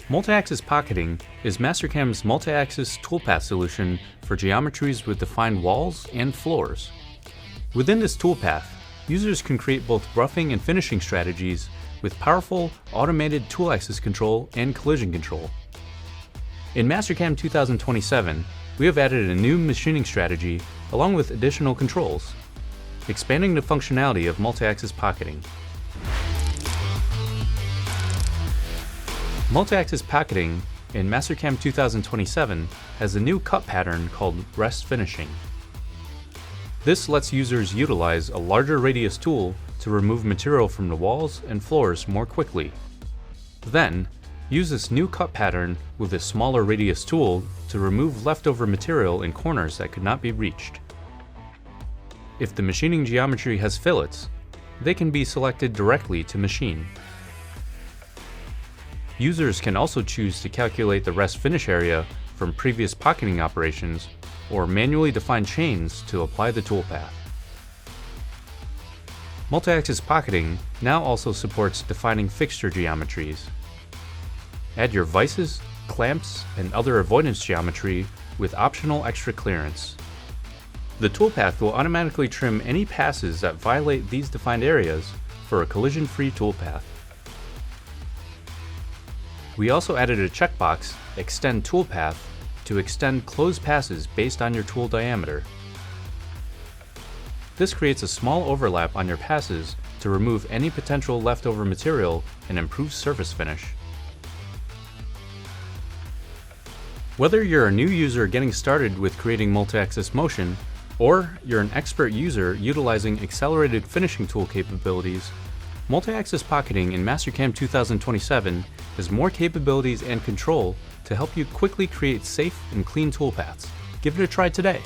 Multiaxis pocketing is Mastercam's multi-axis toolpath solution for geometries with defined walls and floors. Within this toolpath, users can create both roughing and finishing strategies with powerful automated tool axis control and collision control. In Mastercam 2027, we have added a new machining strategy along with additional controls, expanding the functionality of multi-axis pocketing. Multi-axis pocketing in Mastercam 2027 has a new cut pattern called rest finishing. This lets users utilize a larger radius tool to remove material from the walls and floors more quickly. Then, use this new cut pattern with a smaller radius tool to remove leftover material in corners that could not be reached. If the machining geometry has fillets, they can be selected directly to machine. Users can also choose to calculate the rest finish area from previous pocketing operations or manually define chains to apply the toolpath. Multi-axis pocketing now also supports defining fixture geometries. Add your vices, clamps, and other avoidance geometry with optional extra clearance. The toolpath will automatically trim any passes that violate these defined areas for a collision-free toolpath. We also added a checkbox, Extend Toolpath, to extend closed passes based on your tool diameter. This creates a small overlap on your passes to remove any potential leftover material and improve surface finish. Whether you're a new user getting started with creating multi-axis motion, or you're an expert user utilizing accelerated finishing tool capabilities, multi-axis pocketing in Mastercam 2027 has more capabilities and control to help you quickly create safe and clean toolpaths. Give it a try today.